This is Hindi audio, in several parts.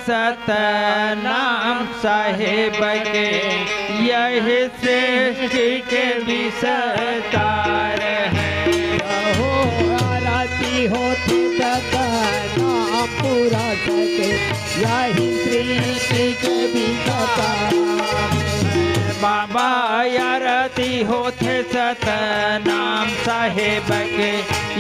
सतनाम साहेब के यही सृष्टि के विस्तार है। हो आरती होती सतनाम पूरा सके यही सृष्टि के विस्तार। बाबा आरती होते सतनाम साहेब के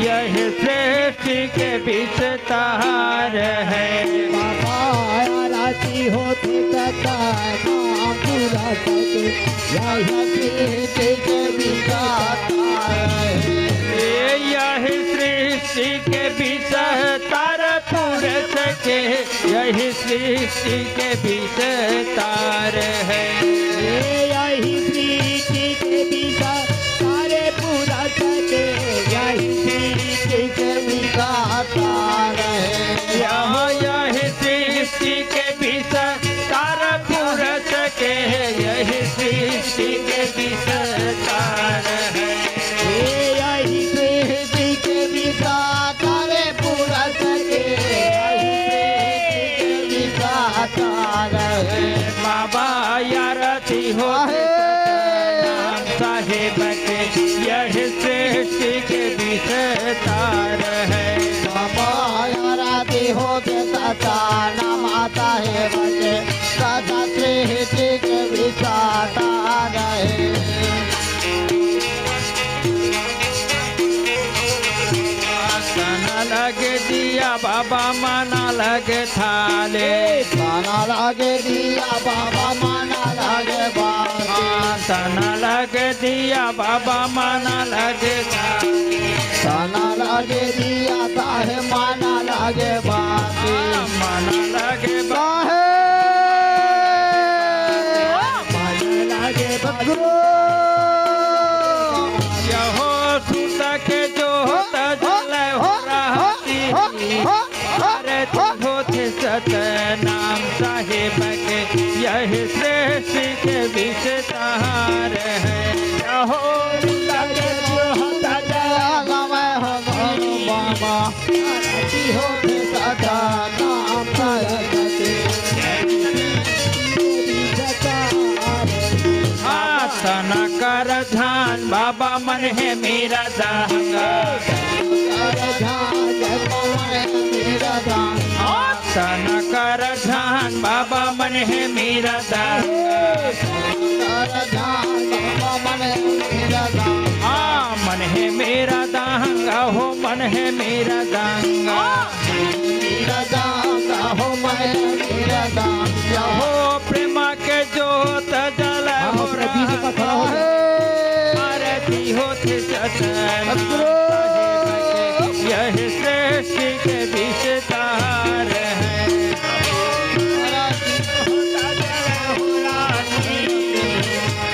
यही सृष्टि के विस्तार है। बाबा आरती होती सतनाम पूरा सके यही सृष्टि के विस्तार है। यही सृष्टि के विस्तार पूरे सके यही सृष्टि के विस्तार है। यही सृष्टि के विस्तार पूरा सके यही सृष्टि के विस्तार है। यही सृष्टि के विस्तार पूरा सके यही सृष्टि के विस्तार है। यही सृष्टि के विस्तार पूरा सके यही सृष्टि के विस्तार है। बाबा आरती हो साहेब के यही सृष्टि के विस्तार है। बाबा आरती होते सतनाम साहेब के सदा सृष्टि के विस्तार है। लगे दिया बाबा माना लगे थाले गाना लगे दिया बाबा माना लगे बात। तना लगे दिया बाबा माना लगे गाना लगे दिया ताहे माना लगे बात। माना लगे बाहे माना लगे बगरो यहो सुत के जो होता जले हो रहती आरती होते सतनाम साहेब के यही सृष्टि के विस्तार है। यहो लगे जो होता जला मैं हम बाबा आरती होते सदा नाम करते तना कर ध्यान बाबा मन है मेरा दांगा। तना कर ध्यान बाबा मन है मेरा दांगा। हाँ मन है मेरा दांगा हो मन है मेरा दांगा। हो प्रेमा के जोत जला हो आरती होते सतनाम यही सृष्टि के विस्तार है।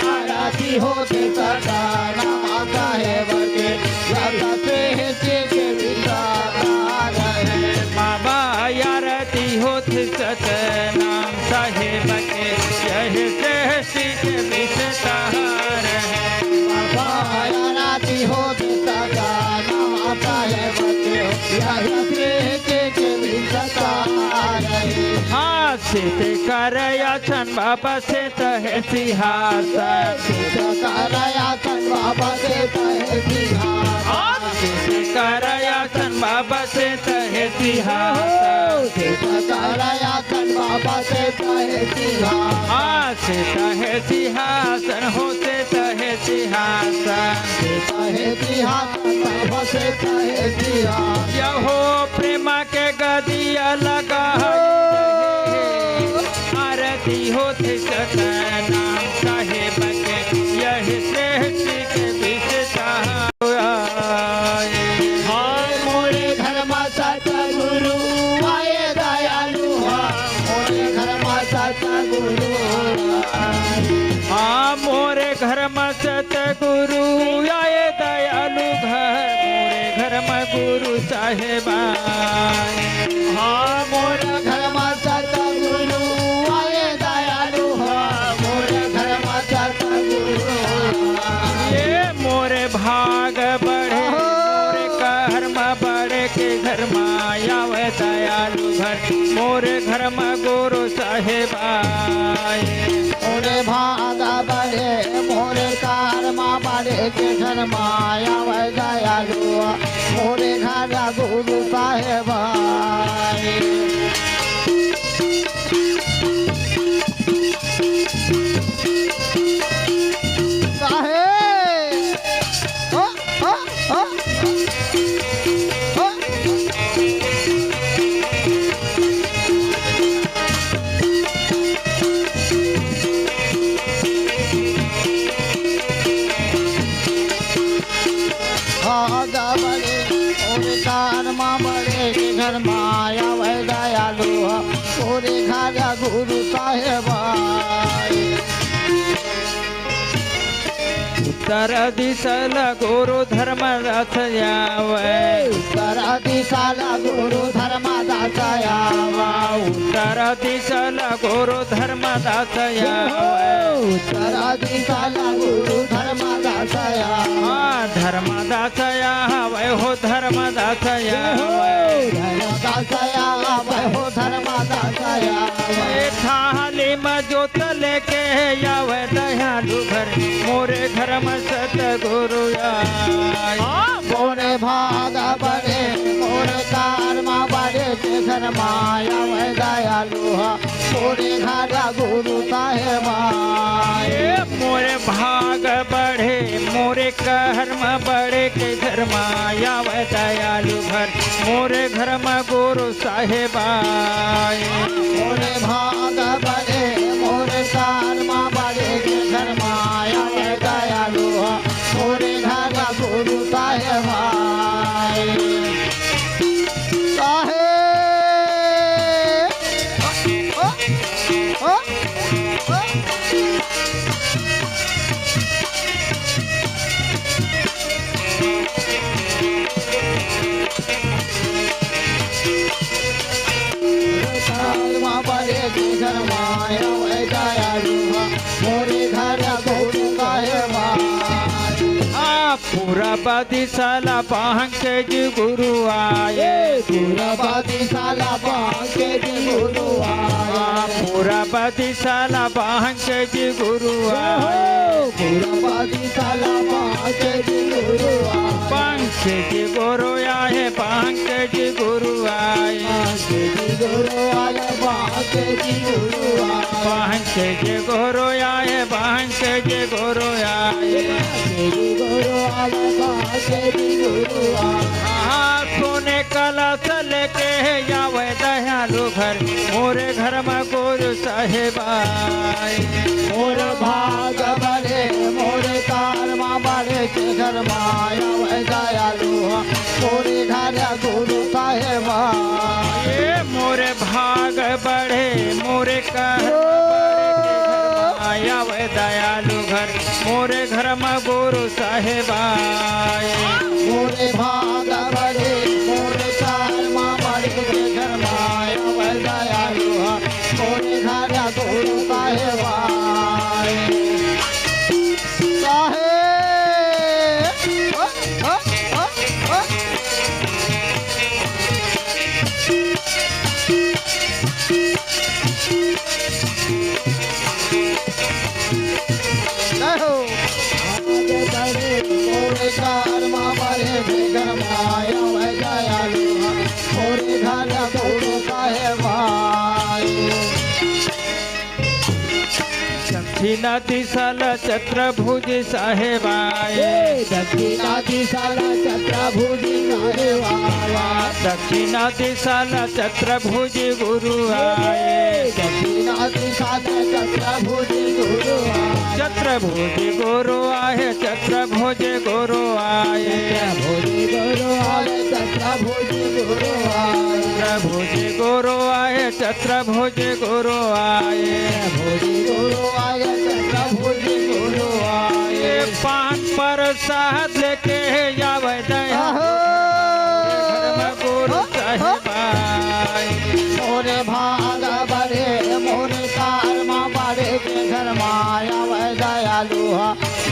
आरती होते सतनाम साहेब के सृष्टि के विस्तार है। बाबा आरती होते सतनाम साहेब के यही सृष्टि के विस्तार है। बाबा आरती होते सतनाम साहेब के यही सृष्टि के विस्तार है। हाँ सिद्ध कर याचन बाबा से तहे सिंहासन करायातन बाबा से तहे सिंहासन। सिद्ध कर याचन बाबा से तहे सिंहासन। करायातन बाबा से तहे सिंहासन। हाँ से तहे सिंहासन होते तहे सिंहासन। तहे सिंहासन बाबा से तहे सिंहासन। यहो प्रेमा के गदिया लगा आरती होते सतनाम साहेब के यही सृष्टि के विस्तार। मोरे घर में सतगुरु आए दयालु। मोरे घर में सतगुरु हाँ मोरे घर में सतगुरु आए दयालु मोरे घर में गुरु साहेब। हाँ मोरे घर में सतगुरु घर में गुरु साहेब आए मोरे भाग बड़े मोरे कर्मा बड़े के घर माया वै दयालु मोरे घर गुरु साहेब आए बड़े घर माया वै दयालु मोरे घर गुरु साहेब उत्तर दिशला गुरु धर्मदास यावे उत्तर दिशाला गुरु धर्मदास यावा उत्तर दिशला गुरु धर्मदास यावे उत्तर दिशाला गुरु धर्मदास यावा धर्मदास यावे हो धर्मदास यावे धर्मदास यावा हो धर्मदास यावा थाली में जोत लेके यावे दयालु घर मोरे घर में सतगुरु आए मोरे भाग बड़े मोरे कर्मा बड़े के घर माया वै दयालु मोरे घर गुरु साहेब आए मोरे भाग बढ़े मोरे कर्म बड़े के घर माया वै दयालु घर मोरे घर में गुरु साहेब आए मोरे भाग बड़े मोरे कर्मा बड़े के घर माया वै दयालु मोरे घर गुरु साहेब आए साहेब बड़े के घर माया वै दयालु मोरे घर गुरु साहेब पूरा दिशाला पंकज गुरु आए पूरा दिशाला पंकज गुरु आए पूरा दिशाला पंकज गुरु आए पूरा दिशाला पंकज गुरु आए पंकज गुरु आए पंकज गुरु आए पंकज गुरु आए पंकज गुरु आए पंकज गुरु आए पंकज गुरु आए गुरु आए पंकज गुरु आए सोने कलश लेके जावे दयालु घर मोरे घर में गुरु साहेब आए मोर भाग बड़े मोरे कर्मा बड़े के घर माया वै दयालु मोरे घर गुरु साहेब ये मोरे भाग बढ़े मोरे कर्म आया वै दयालु घर मोरे घर में गुरु साहेब आए मोरे भाग बड़े मोरे कर्मा बड़े के घर माया वै दयालु मोरे घर गुरु साहेब आए मोरे कर्मा बड़े के घर माया वै दयालु मोरे घर गुरु साहेब आए दक्षिणा दिशाला चत्रभुज साहेब आए दक्षिणा दिशाला चत्रभुज साहेब आए दक्षिणा दिशाला चत्रभुज गुरु आए दक्षिणा दिशाला चत्रभुज गुरु आए चत्रभुज गुरु आए चत्रभुज गुरु आए भुज गुरु आए चत्रभुज गुरु आए चत्रभुज गुरु आए चत्रभुज गुरु आए भुज गुरु आए चत्रभुज गुरु आए पान प्रसाद लेके जावे दयालु घर में गुरु साहेब आए मोरे भाग बड़े मोरे कर्मा बड़े के घर माया वै दयालु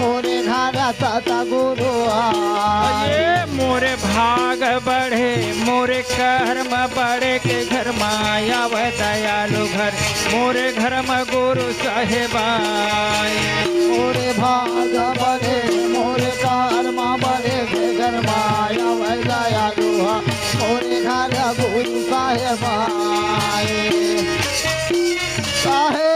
मोरे घर घरा सतगुरु आए। ये मोरे भाग बढ़े मोरे कर्म बढ़े के घर माया व दयालु घर मोरे घर में गुरु साहेब आए। मोरे भाग बढ़े मोरे कर्म बढ़े के घर माया व दयालु मोरे घर गुरु साहेब आए। साहेब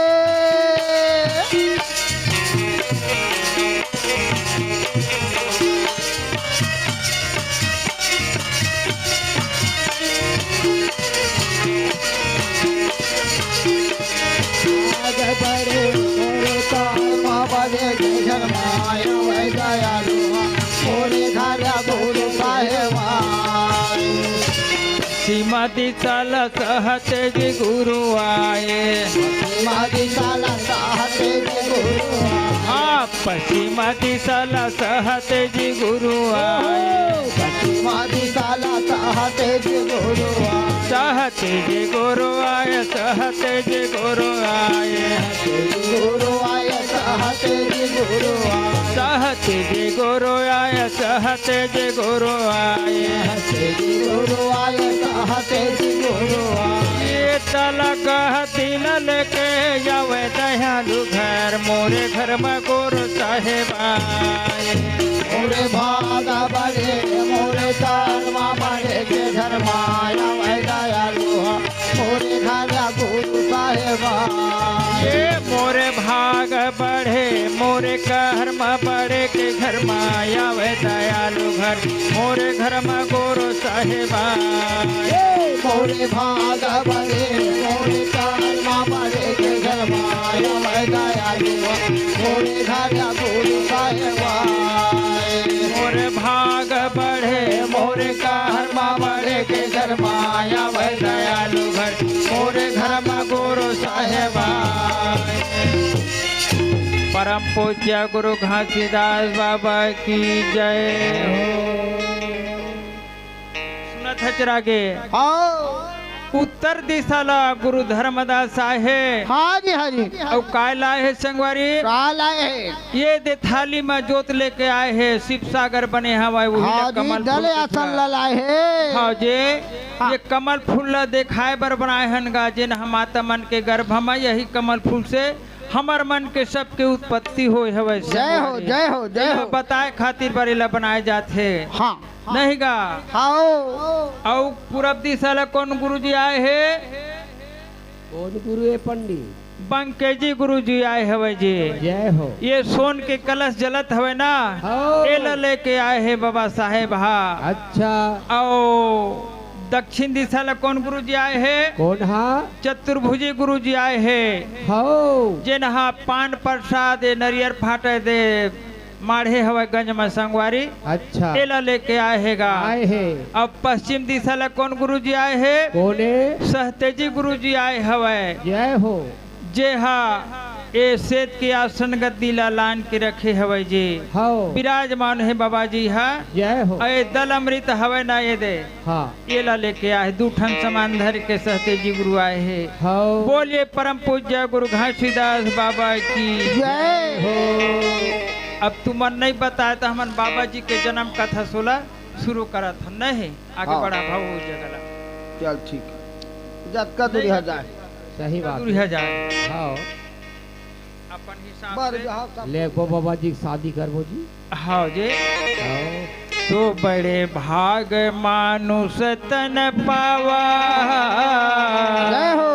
बड़े मोरे कर्म बढ़े के घर माया व दयालु मोरे घर गुरु साहेब आए। श्रीमती चल सहते जी गुरु आए। मादी साला साहते जी गुरु आए। हाँ पश्चिमती सल सहते जी गुरु आए। मादी साला साहते जी गुरु आए। सहते जी गुरु आए सहते जी गुरु आए। गुरु आए सहते जी गुरु आए। सहते जी गुरु आए सहते जी गुरु आए। गुरु आए सहते जी गुरु आए। ये तल कहती लल के जावे दयालु घर मोरे घर में गुरु साहेब आए। मोरे भाग बढ़े मोरे कर्म बढ़े के घर माया व दयालु मोरे घर गुरु साहेब आए। ये मोरे भाग बढ़े मोरे कर्म बढ़े के घर माया व दयालु घर मोरे घर में गुरु साहेब आए। मोरे भाग बढ़े मोरे कर्म बढ़े के घर माया व दयालु मोरे घर गुरु साहेब आए। मोरे भाग बढ़े मोरे कर्म बढ़े के घर माया व दयालु घर मोरे घर में गुरु साहेब आए। परम पूज्य गुरु घासीदास बाबा की जय हो। सुनत है चिरागे हाँ उत्तर दिशाला गुरु धर्मदास आहे। हाँ जी हाँ जी। और काय लाए है संगवारी काल आए है। ये दे थाली में जोत लेके आए है शिव सागर बने हवाए वही हाँ ला जी कमल डले फूल आसन दिखला। लाए है। हाँ जे ये कमल फूल ला देखाए बर बनाए हन गा जिन हम आत्मा मन के गर्भ में यही कमल फूल से हमर मन के सबके उत्पत्ति होए हवे। जय हो जय हो जय हो। बताए खातिर बरेला बनाए जाते हाँ नहीं गा। हाँ और पूरब दिशा ला कौन गुरु जी आए है? कौन गुरु है? पंडित बंकेजी गुरु जी आए हवे जी। जय हो। ये सोन के कलश जलत हवे ना हाँ। एला लेके आए है बाबा साहेब। हाँ अच्छा और दक्षिण दिशा ला कौन गुरु जी आए है? कौन हा? चतुर्भुजी गुरु जी आए है। हो जिनहा पान प्रसाद नरियर फाटे दे माढ़े हवे गंज में संगवारी। अच्छा एला लेके आए है गा। आए है। अब पश्चिम दिशा ला कौन गुरु जी आए है? कौन है? सहतेजी गुरु जी आए हवे। जय हो। जे हा ए सेत के आसन गद्दी ला लान के रखे हवे जी। हो विराजमान है बाबा जी। हा जय हो। ए दल अमृत हवे ना ये दे हाँ ये ला लेके आए दूठन समान धर के सहतेजी गुरु आए है। हो बोलिए परम पूज्य गुरु घासीदास बाबा की जय हो। अब तुमन नहीं बताए तो हमन बाबा जी के जन्म कथा सोला शुरू करा था नहीं आगे हाँ। बढ़ा भाव हो जगला चल ठीक है। जब का दूरी हजार सही बात दूर है। हजार हाँ अपन हिसाब बर से जहाँ सब ले गो बाबा जी की शादी करबो जी। हाँ जी। हाँ तो बड़े भाग मानुष तन पावा जय हो।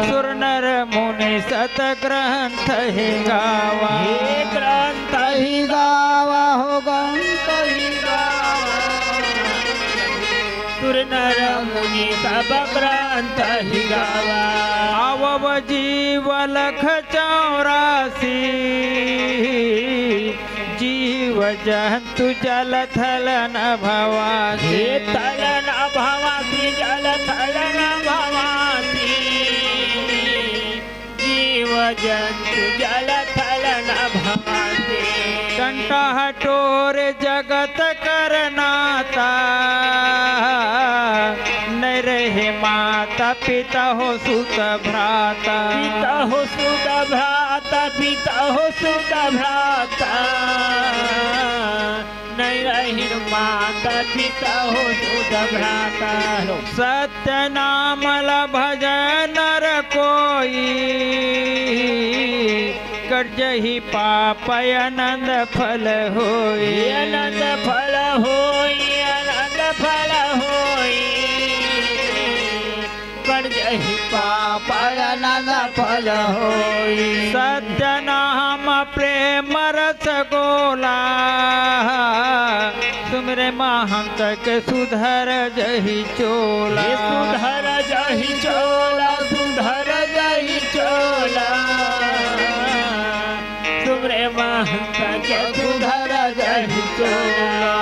सुर नर मुनि सत ग्रंथ ही गावा। हे ग्रंथ ही गावा हो ग्रंथ ही गावा। सुर नर मुनि सब ग्रंथ ही गावा। आवव जीव लख 84 जीव जंतु जल थल न भवासी। तल न भवासी जल थल न भवासी। जीव जंतु जल थल न भवासी। कंटा हटोर जगत करनाता न रहे माता पिता हो सुत भ्राता। पिता हो सुत भ्राता माता पिता हो सुधा भ्राता नहीं रही माता पिता हो सुधा भ्राता सत्य नाम भज नर कोई कर्जहि पाप आनंद फल होई आनंद फल होई आनंद फल होई कर्जहि पाप आनंद फल होई सत्य नाम प्रेम रस गोला सुमरे महंत के सुधर जही चोला सुधर जही चोला सुधर जही चोला सुमरे महंत के सुधर जही चोला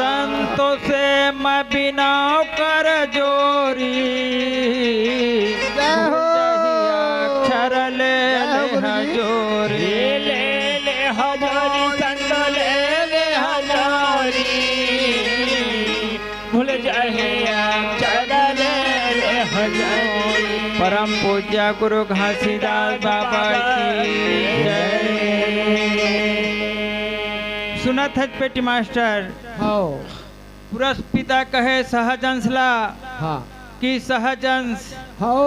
संतो से मैं बिना कर जोरी अक्षर ले हजोरी ले हजोरी संत ले हजोरी भूल जाए अक्षर ले हजोरी परम पूज्य गुरु घासीदास बाबा की जय। सुनत है पेटी मास्टर हाँ पुरस पिता कहे सहजंसला हाँ कि सहजंस हाँ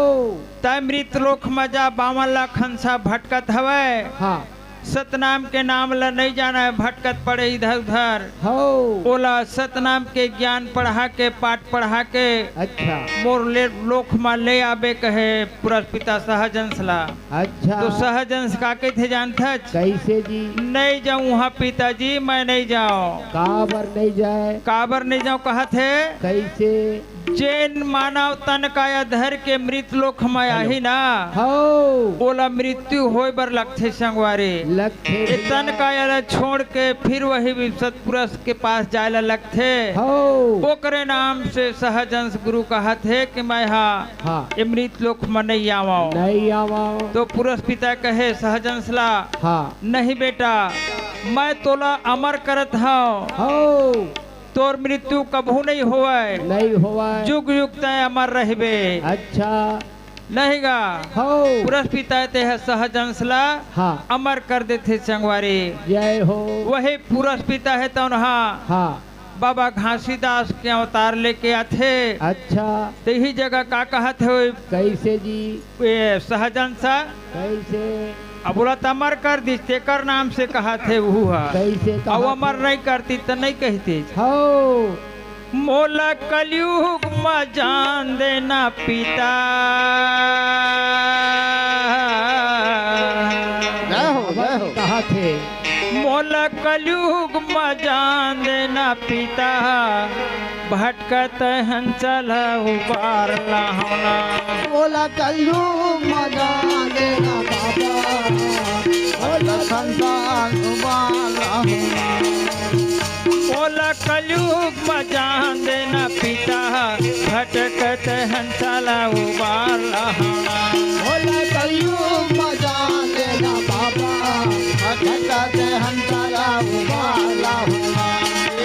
तय मृत लोक मजा 52 लाख हंसा भटकत हवै हाँ सतनाम के नाम ला नहीं जाना है भटकत पड़े इधर उधर हाँ ओला सतनाम के ज्ञान पढ़ा के पाठ पढ़ा के अच्छा मोर ले लोक में ले आबे कहे पुरस पिता सहजंस ला अच्छा तो सहजंस का के थे जानता कैसे जी नहीं जाऊँ वहाँ पिताजी मैं नहीं जाऊँ काबर नहीं जाए काबर नहीं जाऊँ कहा थे कैसे जैन मानव तन का अधर के मृत लोक में आही ना हाँ ओला मृत्यु होय बर लगथे संगवारी लगते ये तन का यार छोड़ के फिर वही सतपुरुष के पास जायला लगथे हाँ ओकरे नाम से सहजंस गुरु कहा थे कि मैं हाँ ये मृत लोक में नहीं आवाऊं नहीं आवाओ तो पुरुष पिता कहे सहजंस ला हाँ नहीं बेटा मैं तोला अमर करत हूँ हाँ तोर मृत्यु कभू नहीं होवे नहीं हुआ जुग युग तय अमर रहबे अच्छा नहीं गा हाँ पुरुष पिता ते है सहजंसला हाँ अमर कर देते संगवारी जय हो वही पुरुष पिता है तो हाँ बाबा घासीदास के अवतार लेके आते अच्छा तो यही जगह का कहत है कैसे जी ये सहजंसा कैसे अब बोला अमर कर दी तेकर नाम से कहा थे वो कैसे अब अमर नहीं करती तो नहीं कहती हो मोला कलयुग में जान देना पिता कहा थे मोला कलयुग में जान देना पिता भटकत हंचल उबार लाहौना बोला कलू मजा देना बाबा बोला संतान वाला मोला कलयुग में जान देना पिता भटकत हंचल उबार लाहौना बोला कलू मजा देना बाबा भटकत हंसला वाला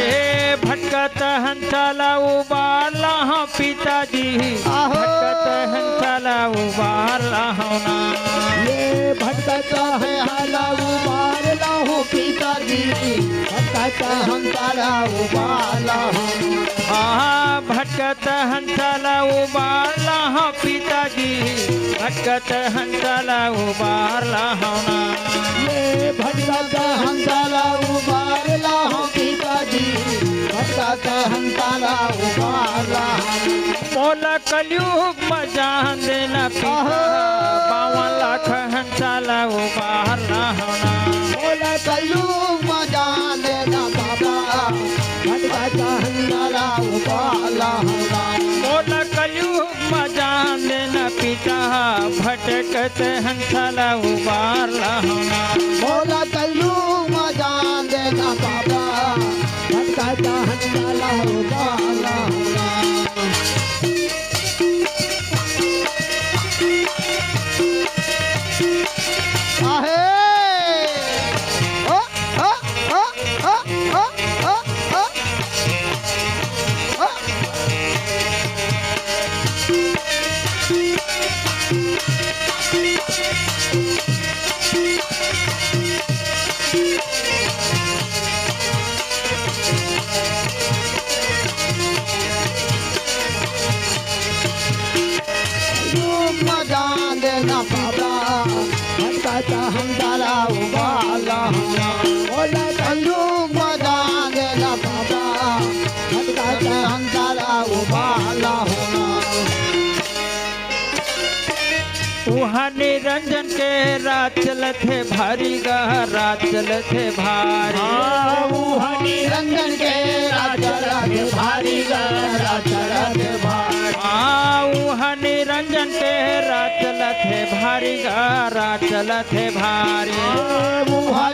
ए भटकत हंसला उबाला हाँ पिताजी भटकत हंसला उबाला होना ये भटकता है हाला उबारला हो पिताजी भटकता हंसला उबारला हो हाँ भटकत हंसला उबाला हाँ पिताजी भटकत हंसला उबाला होना ये भटकता हंसला उबारला हो पिताजी भटकता हंसला उबारला मोला कलयुग में जान देना पिता 52 लाख हंसला उबाला होना बोला कलू मजा लेना बाबा भटकता हंसला उबारला मोला कलयुग में जान देना पिता भटकत हंसला उबारला होना बोला कलू मजा देना बाबा भटकता हंसला उबारला आहे ओ ओ ओ ओ ओ ओ ओ ओ भटकत हंसला उबाला होना बोला कलयुग मजान देना बाबा भटकत हंसला उबाला होना वहाँ निरंजन के रात चलत है भारी गा रात चलत है भारी निरंजन के राजरथ भारी राजरथ भारी वहाँ निरंजन के रात चलत है भारी गा रात चलत है भारी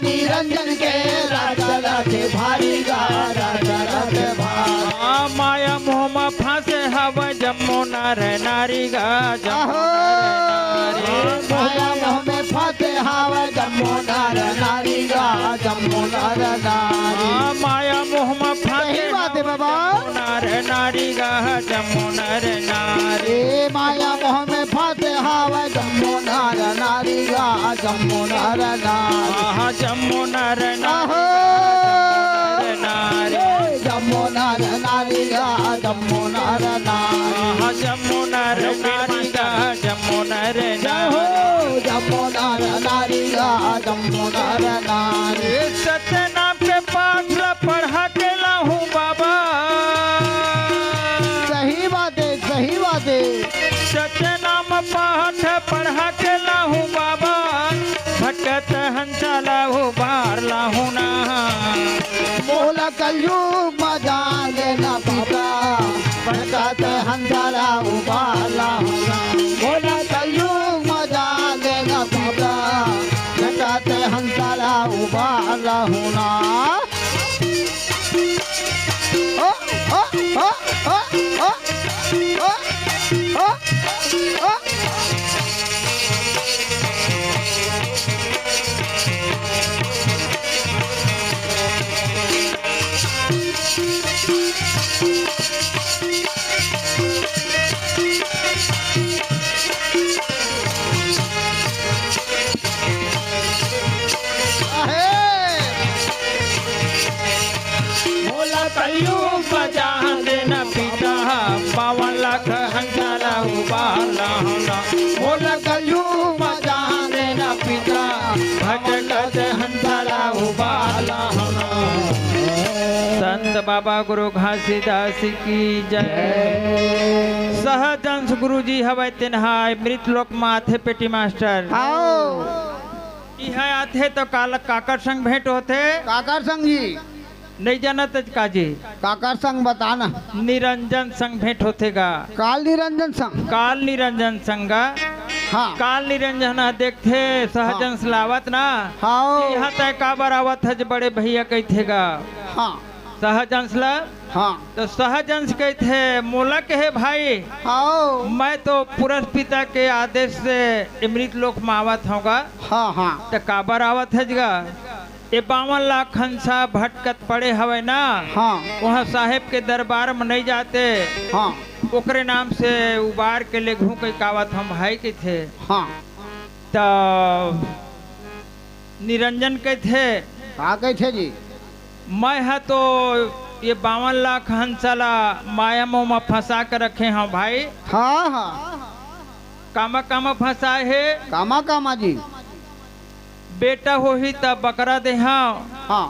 निरंजन के राजरथ भारी राजरथ भारी माया मोह में फांसे हवा जम्मो नर नारी गा माया मोह में फंसे हवा जम्मो नर नारी गा जम्मो नर नारी माया मोह में फांसे सही बात है बाबा नर नारी गा जम्मो नर नारी माया मोह में फंसे हवा जम्मो नर नारी गा जम्मो नर नारी जम्मो नर नारी जम्मो नर नारी गा जम्मो नर नारी जम्मो नर नारी गा जम्मो नर जम्मो नर नारी गा जम्मो नर नारी सत्य नाम के पाठ पढ़ा के लाहूं बाबा सही बात है सही बात है सत्य नाम पाठ पढ़ा के लाहूं बाबा भटकत हंसा लाहू बार लाहू ना बोला कलयुग मजा लेना बाबा भटकत हंसला उबाला होना बोला कलयुग मजा लेना बाबा भटकत हंसला उबाला होना ओ ओ ओ ओ ओ ओ ओ ओ कलयुग बजान देना पिता 52 लाख हंसाला उबाला होना बोला कलयुग मजा देना पिता भटकत हंसाला उबाला होना संत बाबा गुरु घासीदास की जय सहजंस गुरु जी हवे तिन्हाय मृत लोक माथे पेटी मास्टर आओ यहाँ आते तो काल काकर संग भेंट होते काकर संग जी नहीं जानत काजी काकर संग बताना निरंजन संग भेंट होतेगा काल निरंजन संग काल निरंजन संगा हाँ काल निरंजन देखते सहजंस लावत ना हाँ यहाँ तक काबर आवत है बड़े भैया कहतेगा हाँ सहजंस ला हाँ तो सहजंस कहते मोलक है भाई हाँ मैं तो पुरुष पिता के आदेश से अमृत लोक में आवत होगा हाँ हाँ तो काबर आवत है जगह ये 52 लाख हंसा भटकत पड़े हवे ना हाँ वहाँ साहेब के दरबार में नहीं जाते हाँ ओकरे नाम से उबार के ले घू के कावत हम भाई के थे हाँ तो निरंजन के थे हाँ कैसे जी मैं है तो ये 52 लाख हंसाला माया मोह में फंसा कर रखे हैं भाई हाँ हाँ कामा फंसाए है कामा कामा जी बेटा हो ही तब बकरा दे हाँ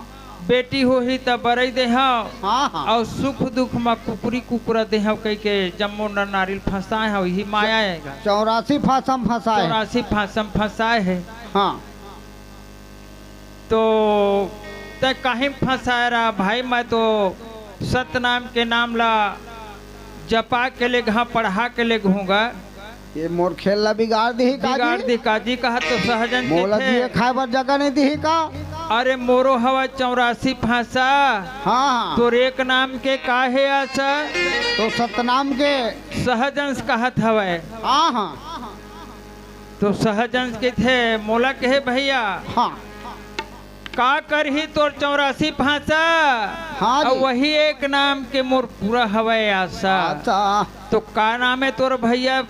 बेटी हो ही तब बरई दे हाँ हाँ और सुख दुख में कुकुरी कुकुरा दे कह के जम्मो नर नारियल फंसाए है वही माया आएगा 84 फासम फंसाए 84 फांसम फंसाए है हाँ तो तय कहीं फंसाए रहा भाई मैं तो सतनाम के नाम ला जपा के ले घा पढ़ा के ले घूंगा ये मोर खेला बिगाड़ दी बिगाड़ दी काजी कहा तो सहजन मोला दिए खाए पर जगह नहीं दी का अरे मोरो हवा 84 फांसा हाँ तो एक नाम के काहे आशा तो सतनाम के सहजंस कहत हवे हाँ हाँ तो सहजंस के थे मोला के भैया हाँ का कर ही तोर 84 फांसा हाँ और वही एक नाम के मोर पूरा हवे आशा अच्छा तो का नाम है तोर भैया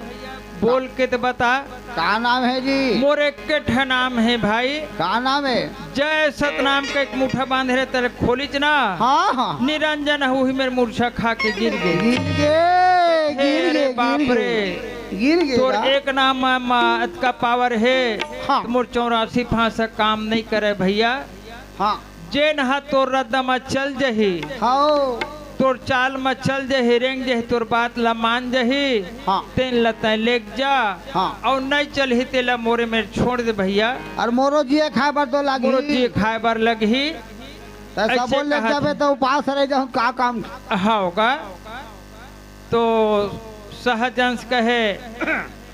बोल के तो बता का नाम है जी मोर एक के नाम है भाई का नाम है जय सतनाम का एक मुठा बांध रहे तेरे खोलिच ना हाँ हाँ निरंजन हुई मेरे मूर्छा खा के गिर गए गिर गए अरे बाप गिर रे गए गिर तोर गया एक नाम मात का पावर है हाँ। मोर 84 फांसा काम नहीं करे भैया। हाँ जे नहा तोर रद्दा में चल जही, हाँ तोर चाल में चल जही, रेंग जही, तोर बात ला मान जही, हाँ तेन लता लेक जा हाँ। और नहीं चलही तेला मोरे में छोड़ दे भैया। और मोरो जिए खाए बर तो लागी मोरो जी खाए बर लगी तो सब ऐसे बोल ले कहा जाबे था। तो उपास रह जाऊं का काम होगा तो सहजंस कहे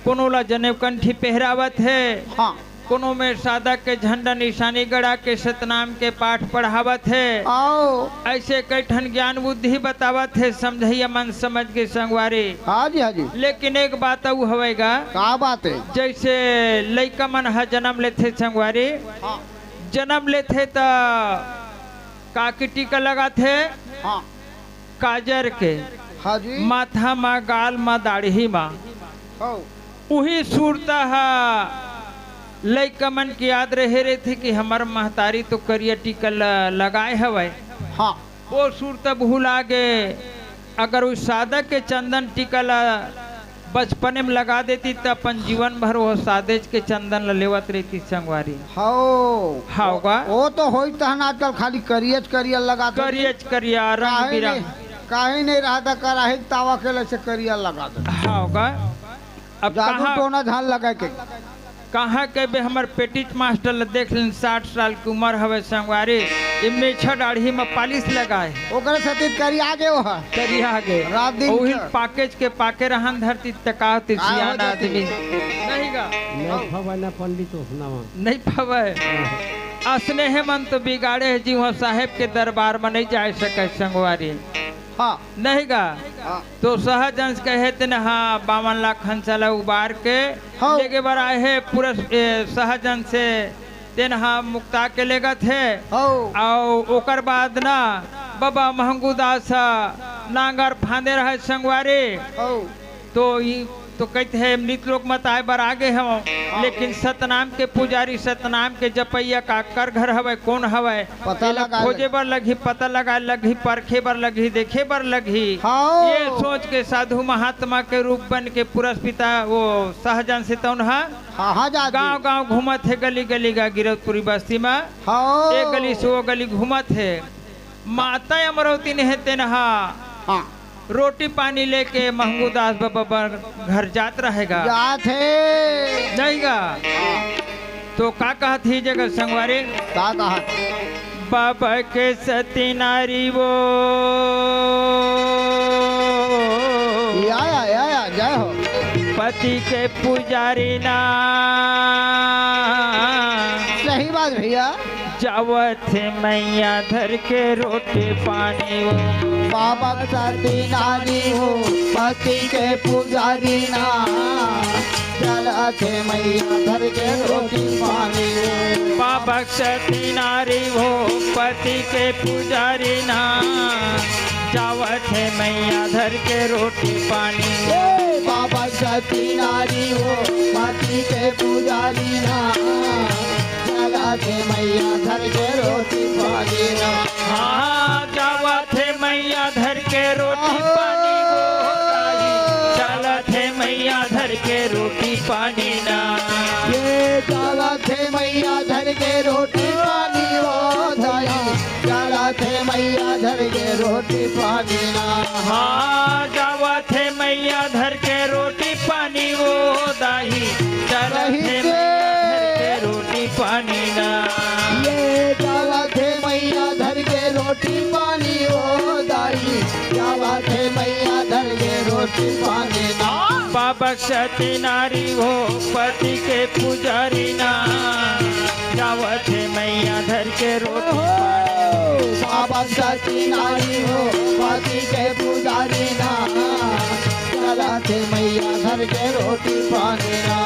कोनो ला जनेऊ कंठी पहरावत है, हाँ कोनो में सादा के झंडा निशानी गड़ा के सतनाम के पाठ पढ़ावत है। आओ ऐसे कई ठन ज्ञान बुद्धि बतावत है, समझैया मन समझ के संगवारी। हाँ जी लेकिन एक बात उ हवेगा, का बात है जैसे लइका मन ह जन्म लेथे संगवारी, हाँ जन्म लेथे त काकी टीका लगाथे हाँ काजर के, हाँ जी माथा मा गाल मा दाढ़ी मा, हाँ उही सूरता है लइका मन की याद रहे रहे थे कि हमार महतारी तो करिया टीका लगाए हवे। हाँ वो सूरता भूला गे, अगर उस सादा के चंदन टीका ला बचपने में लगा देती तो अपन जीवन भर वो सादेज के चंदन ला लेवत रहती संगवारी। हाँ होगा वो तो होई तहन आजकल खाली करियर लगा दो। करिया रंग बिरंग काहे नहीं रहा था कराही तावा के से करियर लगा दो। होगा। अब जादू कहाँ टोना झाल लगा के कहाँ के बे हमार पेटिट मास्टर ला देख लें 60 साल की उम्र हवे संगवारी, इनमें छह दाढ़ी में पालिश लगाए ओकरे सतीत करी आगे वो है करिया आगे रात दिन ओही का। पाकेज के पाके रहन धरती तकावती का हो सियाना जाती? आदमी नहीं गा नहीं भवन पंडित उपनामा नहीं पावे असने है मन तो बिगाड़े है जी वहाँ साहेब के दरबार में नहीं जा सके संगवारी हाँ नहीं गा। हाँ तो सहजंस कहे थे हाँ 52 लाख खंसाला उबार के हाँ। लेके बार आए है पूरा सहजन से तेन हाँ मुक्ता के लेगा थे हो और ओकर बाद ना बाबा महंगू दास नांगर फांदे रहे संगवारी हो तो कहते हैं मृत लोग मत आए बर आगे हम, लेकिन सतनाम के पुजारी सतनाम के जपैया का कर घर हवे कौन हवे पता ये लोग लगा खोजे बर लगी, पता लगा लगी, परखे बर लगी, देखे बर लगी। हाँ। ये सोच के साधु महात्मा के रूप बन के पुरस्पिता वो सहजन से तौन हाँ जा गांव गांव घूमत है, गली गली गा गिरौतपुरी बस्ती में हाँ एक गली से वो गली घूमत है। माता अमरवती ने है तेनहा हाँ रोटी पानी लेके महंगू दास बाबा घर जात रहेगा जात है नहीं गा। तो का कहा थी जगह संगवारी का कहा बाबा के सती नारी वो या जय हो पति के पुजारी ना सही बात भैया जावत है मैया धर के रोटी पानी वो बाबा सती नारी हो पति के पुजारी ना चलते मैया धर के रोटी पानी हो। बाबा सती नारी हो पति के पुजारी ना जावत है मैया धर के रोटी पानी ए बाबा सती नारी हो पति के पुजारी ना चलते मैया धर के रोटी पानी ना। हाँ जावत है मैया धर के रोटी पानी वो दाई, चलत है मैया धर के रोटी पानी ना। ये चलत है मैया धर के रोटी पानी वो दाई, चलत है मैया धर के रोटी पानी ना। हाँ जावत है मैया धर के रोटी पानी वो दाई, चलत है मैया धर के रोटी पानी ना। ये चलत है मैया धर के रोटी पानी वो दाई, चलत है मैया धर के रोटी पानी ना। बाबा सती नारी हो पति के पुजारी ना जावत है मैया धर के रोटी पानी। बाबा सती नारी हो पति के पुजारी ना चलत है मैया धर के रोटी पानी ना।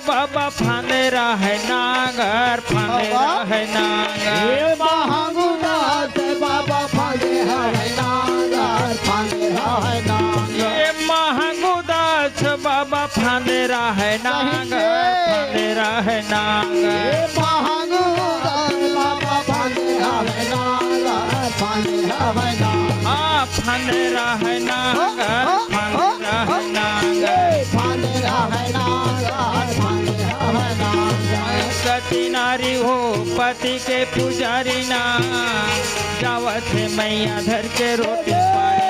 बाबा फांदेरा है नागर फांदेरा है नागर महागुदास बाबा फांदे है नागर फांदेरा है नागर ये महागुदास बाबा फांदेरा है नागर फांदेरा है नागर महागुदास बाबा फांदेरा है नागर फांदेरा है नागर हाँ फांदेरा है नागर फांदेरा है नागर फांदेरा है नागर फांदेरा है नागर सती नारी हो पति के पुजारी ना जावत है मैया धर के रोटी पानी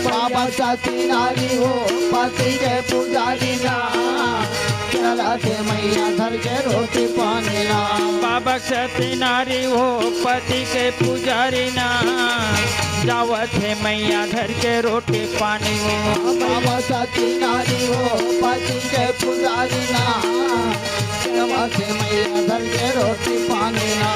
बाबा सती नारी हो पति के पुजारी ना चला के मैया धर के रोटी पानी ना बाबा सती नारी हो पति के पुजारी ना जावत है मैया धर के रोटी पानी हो बाबा सती नारी हो पति के पुजारी ना चला के मैया धर के रोटी पानी ना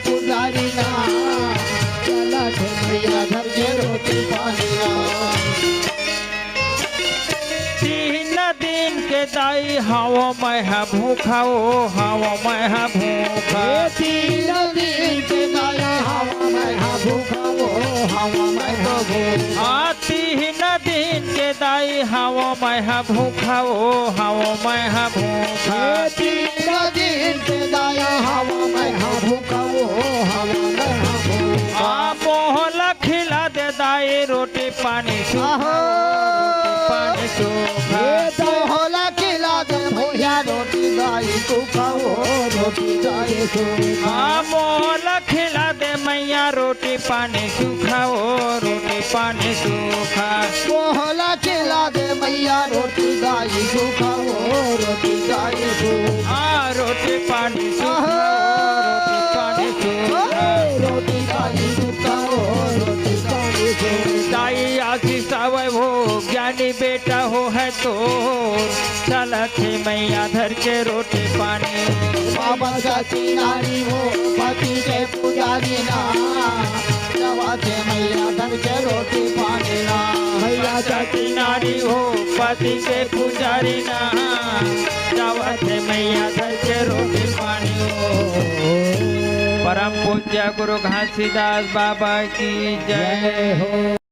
पुजारी ना चला के मैया घर के रोटी पानी ना 3 दिन के दाई हावो मैं भूखा ओ हावो मैं भूखा 3 दिन के दाई हवा में भूखा वो हवा में भूखा 3 दिन के दाई हावो मैं भूखा ओ हावो मैं भूखा 3 दिन के दाई हवा में भूखा वो हवा में भूखा मोहला खिला दे दाई रोटी पानी सूखा पानी सूखा तो होला खिला दे भैया रोटी दाई सूखा वो रोटी दाई सूखा मोहला खिला दे मैया रोटी पानी सूखा ओ रोटी पानी सूखा मोहला खिला दे मैया रोटी दाई सूखा वो रोटी दाई सूखा रोटी पानी सूखा रोटी पानी सूखा रोटी दाई सूखा वो रोटी दाई सूखा दाई आशीष आवे हो ज्ञानी बेटा हो है तो चलत है मैया धर के रोटी पानी बाबा सती नारी हो पति के पुजारी ना जवा के मैया धर के रोटी पानी ना मैया सती नारी हो पति के पुजारी ना जावत है मैया धर के रोटी पानी हो परम पूज्य गुरु घासीदास बाबा की जय हो।